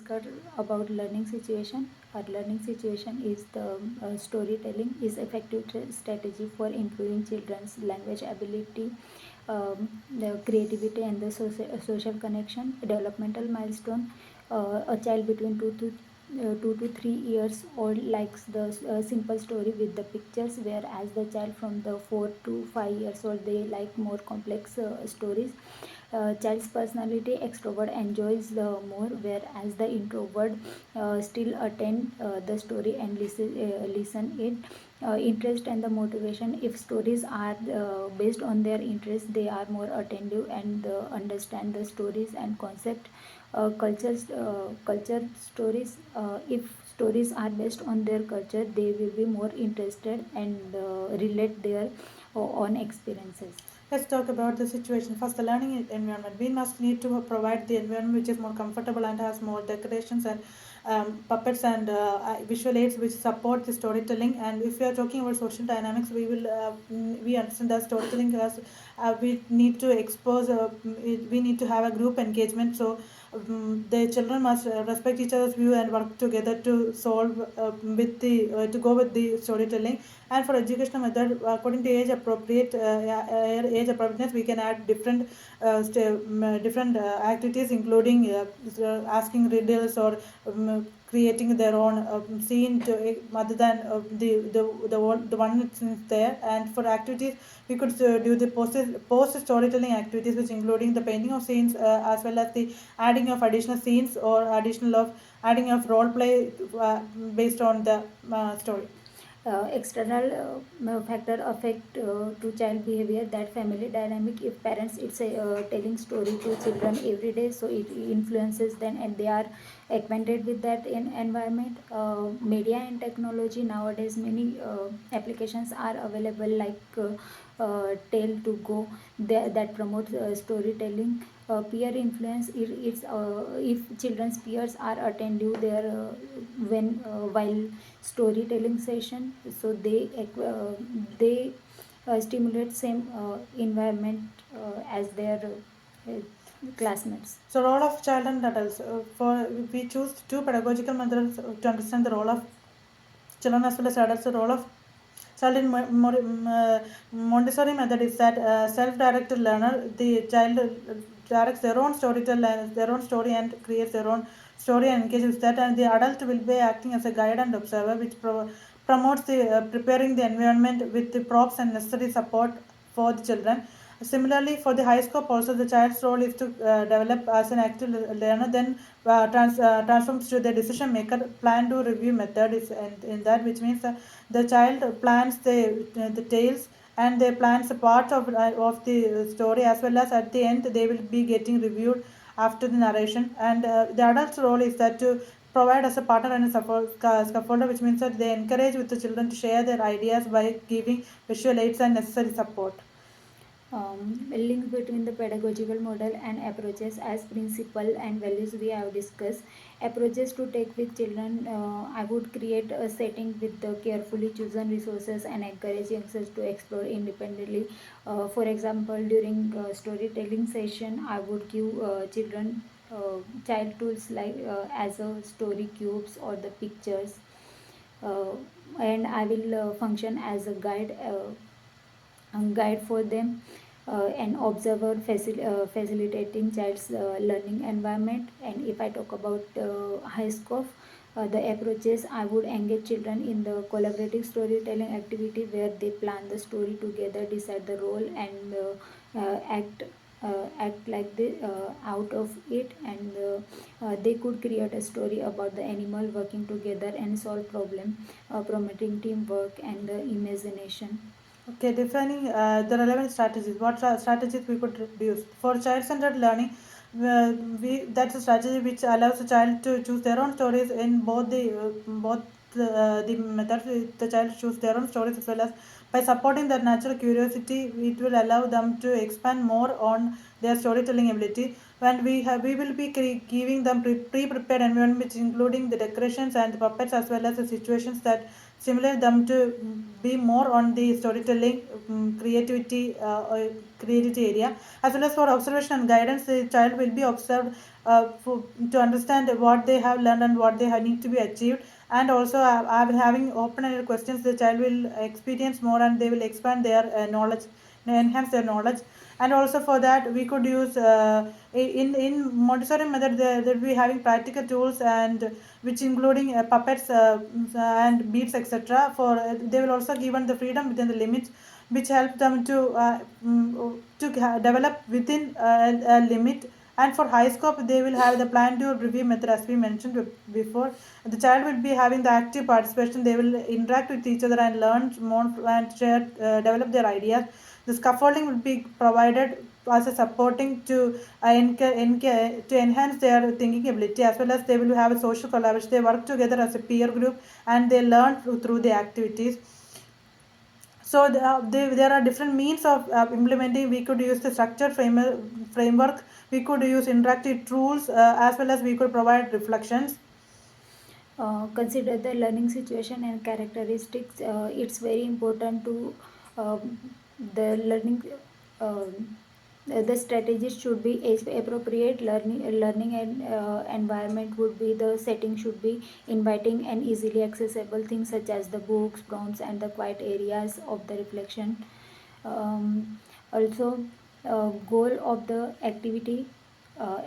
discuss about learning situation. Our learning situation is the storytelling is effective strategy for improving children's language ability, the creativity and the social connection. Developmental milestone. A child between 2 to 3 years old likes the simple story with the pictures, whereas the child from the 4 to 5 years old they like more complex stories. Child's personality extrovert enjoys more, whereas the introvert still attend the story and listen it. Interest and the motivation. If stories are based on their interest, they are more attentive and understand the stories and concept. Culture stories. If stories are based on their culture, they will be more interested and relate their own experiences. Let's talk about the situation. First, the learning environment. We must need to provide the environment which is more comfortable and has more decorations and puppets and visual aids which support the storytelling. And if we are talking about social dynamics, we understand that storytelling has we need to expose. We need to have a group engagement. So the children must respect each other's view and work together to solve to go with the storytelling. And for educational method, according to age appropriateness, we can add different activities, including asking riddles or creating their own scene to other than the one that's there. And for activities, we could do the post storytelling activities, which including the painting of scenes, as well as the adding of additional scenes or additional of adding of role play based on the story. External factor affect to child behavior, that family dynamic. If parents it's a telling story to children every day, so it influences them and they are acquainted with that in environment. Media and technology. Nowadays many applications are available like Tale to Go that promotes storytelling. Peer influence. If children's peers are attentive there when while storytelling session, so they stimulate same environment as their classmates. So, role of child and adults. For we choose two pedagogical methods to understand the role of children as well as adults. The role of child in Montessori method is that self-directed learner. The child directs their own their own story, and creates their own story and engages with that. And the adult will be acting as a guide and observer, which promotes the preparing the environment with the props and necessary support for the children. Similarly, for the high scope, also the child's role is to develop as an active learner, then transforms to the decision maker. Plan to review method is in that, which means the child plans the tales, and they plans a part of the story, as well as at the end they will be getting reviewed after the narration. And the adult's role is that to provide as a partner and a scaffolder, which means that they encourage with the children to share their ideas by giving visual aids and necessary support. Link between the pedagogical model and approaches as principle and values we have discussed. Approaches to take with children. I would create a setting with the carefully chosen resources and encourage youngsters to explore independently. For example, during storytelling session, I would give children child tools like as a story cubes or the pictures, uh, and I will function as a guide for them, an observer facilitating child's learning environment. And if I talk about high scope, the approaches, I would engage children in the collaborative storytelling activity where they plan the story together, decide the role, and act like they out of it. And they could create a story about the animal working together and solve problem, promoting teamwork and the imagination. Okay, defining the relevant strategies. What strategies we could use for child-centered learning? We That's a strategy which allows the child to choose their own stories in both the methods. The child choose their own stories, as well as by supporting their natural curiosity, it will allow them to expand more on their storytelling ability. when we will be giving them pre-prepared environment, which including the decorations and the puppets, as well as the situations that stimulate them to be more on the storytelling, creativity, creativity area, as well as for observation and guidance. The child will be observed to understand what they have learned and what they have need to be achieved. And also having open-ended questions, the child will experience more and they will expand their knowledge, enhance their knowledge. And also for that we could use in Montessori method, they'll be having practical tools and which including puppets, and beads, etc. For they will also given the freedom within the limits, which help them to develop within a limit. And for high scope, they will have the plan to review method, as we mentioned before. The child will be having the active participation. They will interact with each other and learn more and share, develop their ideas. The scaffolding will be provided as a supporting to to enhance their thinking ability, as well as they will have a social collaboration. They work together as a peer group and they learn through the activities. So there are different means of implementing. We could use the structured framework. We could use interactive tools, as well as we could provide reflections. Consider the learning situation and characteristics. It's very important to the learning. The strategies should be appropriate. Learning and environment would be the setting should be inviting and easily accessible things such as the books, prompts, and the quiet areas of the reflection. Also, goal of the activity,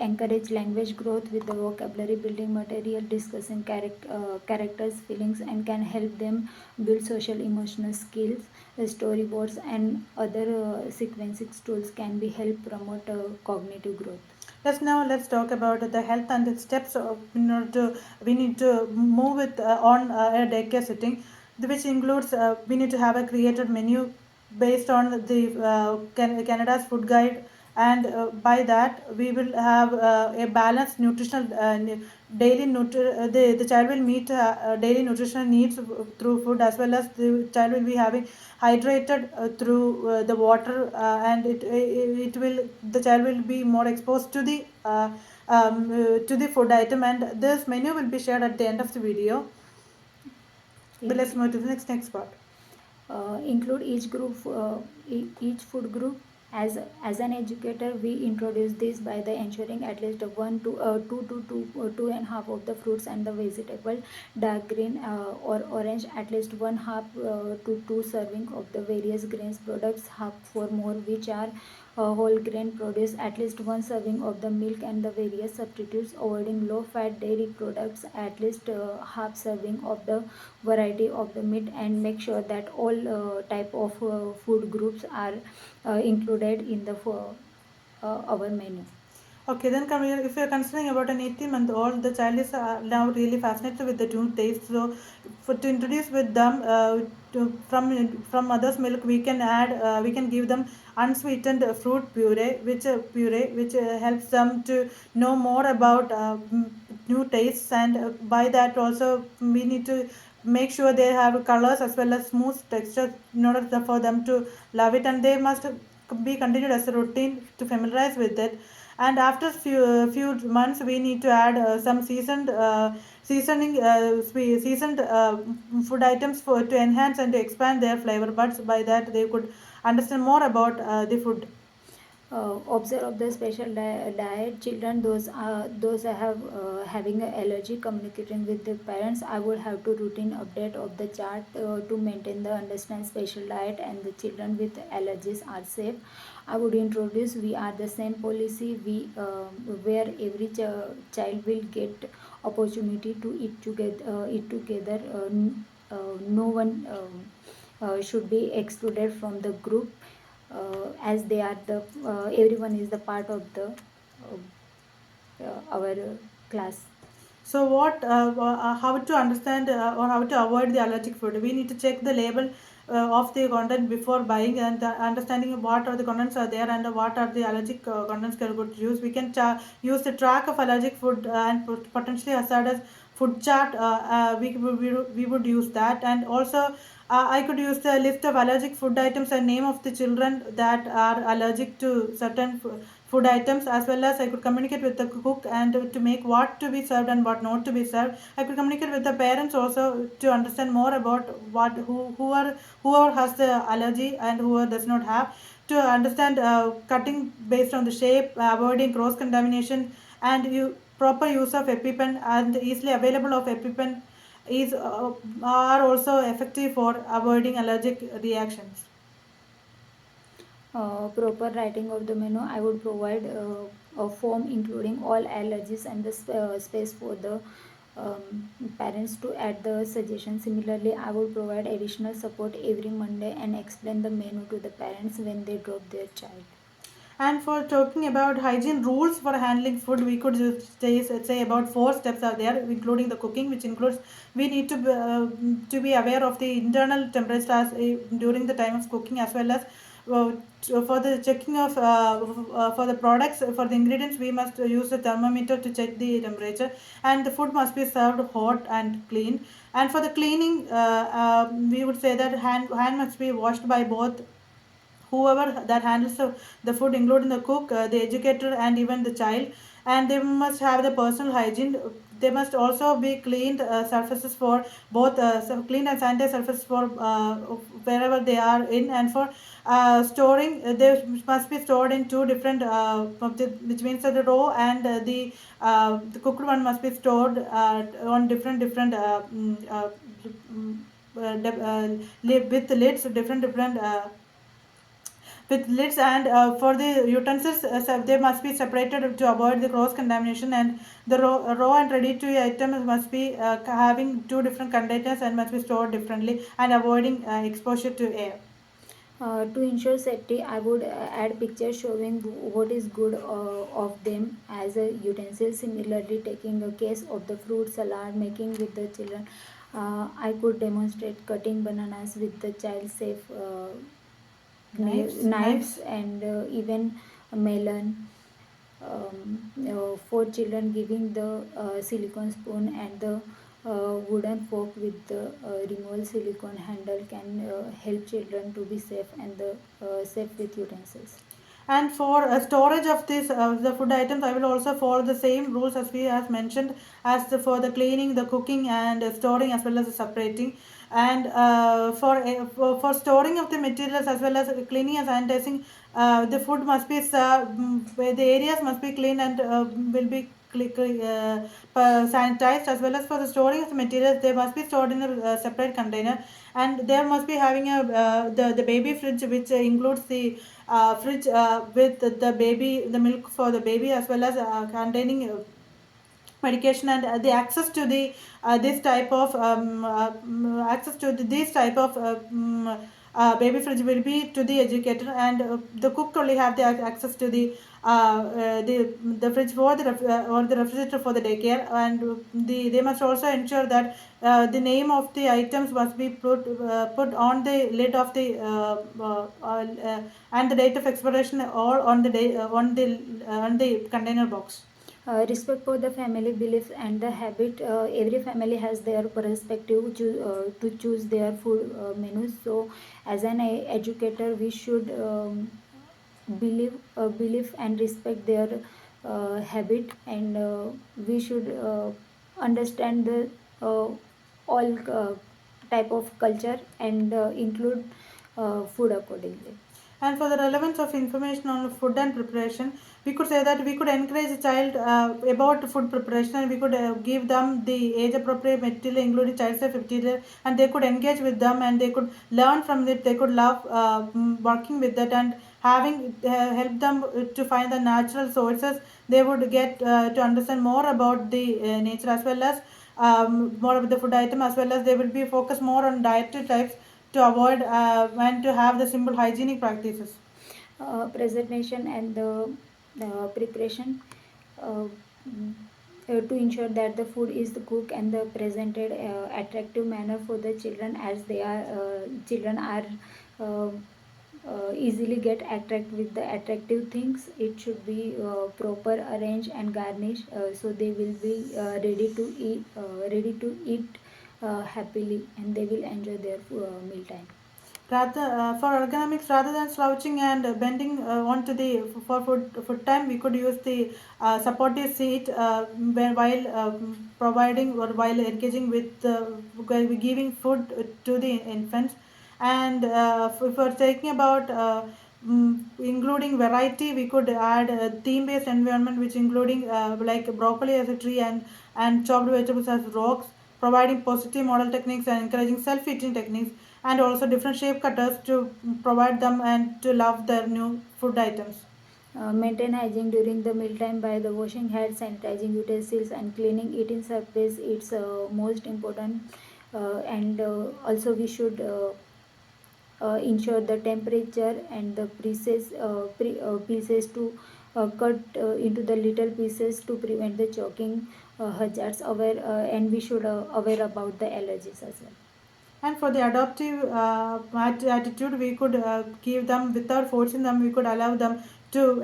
encourage language growth with the vocabulary building material, discussing characters, feelings, and can help them build social emotional skills. The storyboards and other sequencing tools can be help promote cognitive growth. Let's talk about the health and the steps of, in order to we need to move it on a daycare setting, which includes we need to have a created menu based on the Canada's food guide. And by that we will have a balanced nutritional the child will meet daily nutritional needs through food, as well as the child will be having hydrated through the water, and it will the child will be more exposed to the food item, and this menu will be shared at the end of the video. But let's move to the next part. Include each food group. As an educator, we introduce this by the ensuring at least two and half of the fruits and the vegetable, dark green or orange, at least one half to two serving of the various grains products, half for more which are whole grain produce, at least one serving of the milk and the various substitutes, avoiding low fat dairy products, at least half serving of the variety of the meat, and make sure that all type of food groups are included in the our menu. Okay, then come here. If you're considering about an 18-month-old, the child is now really fascinated with the new taste. So, to introduce with them from mother's milk, we can give them unsweetened fruit puree, which helps them to know more about new tastes. And by that also we need to make sure they have colors as well as smooth texture in order for them to love it, and they must be continued as a routine to familiarize with it. And after few months we need to add some seasoned food items for to enhance and to expand their flavor buds. By that they could understand more about the food. Observe the special diet children, those I have having an allergy, communicating with the parents. I would have to routine update of the chart to maintain the understand special diet and the children with allergies are safe. I would introduce we are the same policy, we where every child will get opportunity to eat together. No one should be excluded from the group, as they are the everyone is the part of the our class. So how to understand or how to avoid the allergic food? We need to check the label of the content before buying, and understanding what are the contents are there and what are the allergic contents can go to use. We can use the track of allergic food and potentially hazardous food chart. We would use that. And also I could use the list of allergic food items and name of the children that are allergic to food items, as well as I could communicate with the cook and to make what to be served and what not to be served. I could communicate with the parents also to understand more about whoever has the allergy and whoever does not have, to understand cutting based on the shape, avoiding cross contamination, and proper use of EpiPen and easily available of EpiPen is are also effective for avoiding allergic reactions. Proper writing of the menu, I would provide a form including all allergies and the space for the parents to add the suggestion. Similarly, I would provide additional support every Monday and explain the menu to the parents when they drop their child. And for talking about hygiene rules for handling food, we could just say about 4 steps are there, including the cooking, which includes we need to be aware of the internal temperature during the time of cooking, as well as uh, for the checking of for the products, for the ingredients, we must use the thermometer to check the temperature, and the food must be served hot and clean. And for the cleaning, we would say that hand must be washed by both whoever that handles the food, including the cook, the educator, and even the child. And they must have the personal hygiene. They must also be cleaned surfaces for both cleaned and sanitized surfaces for wherever they are in. And for storing, they must be stored in two different which means that the raw and the cooked one must be stored on different with lids, different with lids. And for the utensils, they must be separated to avoid the cross contamination. And the raw and ready to eat items must be having two different containers and must be stored differently and avoiding exposure to air. To ensure safety, I would add pictures showing what is good of them as a utensil. Similarly, taking a case of the fruit salad, making with the children, I could demonstrate cutting bananas with the child safe knives Knives. and even a melon. For children, giving the silicone spoon and the wooden fork with the removable silicone handle can help children to be safe and safe with utensils. And for storage of this the food items, I will also follow the same rules as we have mentioned, as for the cleaning, the cooking, and storing, as well as the separating. And for storing of the materials, as well as cleaning and sanitizing, the food must be where the areas must be clean and will be sanitized. As well as for the storing of the materials, they must be stored in a separate container. And there must be having a the baby fridge, which includes the fridge with the baby, the milk for the baby, as well as containing medication. And the access to the this type of access to this type of baby fridge will be to the educator. And the cook only have the access to the fridge for the or the refrigerator for the daycare. And they must also ensure that the name of the items must be put on the lid of the and the date of expiration, or on the day on the container box. Respect for the family beliefs and the habit. Every family has their perspective to choose their food menus. So, as an educator, we should believe and respect their habit, and we should understand the all type of culture and include food accordingly. And for the relevance of information on food and preparation, we could say that we could encourage a child about food preparation, and we could give them the age appropriate material, including child safe material, and they could engage with them, and they could learn from it. They could love working with that, and having help them to find the natural sources. They would get to understand more about the nature, as well as more about the food item, as well as they will be focused more on dietary types to avoid and to have the simple hygienic practices. Presentation and the preparation, uh, mm, to ensure that the food is cooked and the presented attractive manner for the children, as they are children are uh, easily get attract with the attractive things. It should be proper arranged and garnished, so they will be ready to eat happily, and they will enjoy their meal time. For ergonomics, rather than slouching and bending onto the for food time, we could use the supportive seat while providing or while engaging with while giving food to the infants. And if we're talking about including variety, we could add a theme-based environment, which including like broccoli as a tree and chopped vegetables as rocks, providing positive model techniques and encouraging self-eating techniques, and also different shape cutters to provide them and to love their new food items. Maintain hygiene during the mealtime by the washing hands, sanitizing utensils, and cleaning eating surface. It's most important, and also we should ensure the temperature and the pieces to cut into the little pieces to prevent the choking hazards. And we should aware about the allergies as well. And for the adoptive attitude, we could give them without forcing them. We could allow them to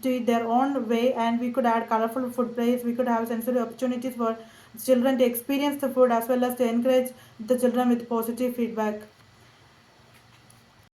eat their own way, and we could add colorful food plates. We could have sensory opportunities for children to experience the food as well as to encourage the children with positive feedback.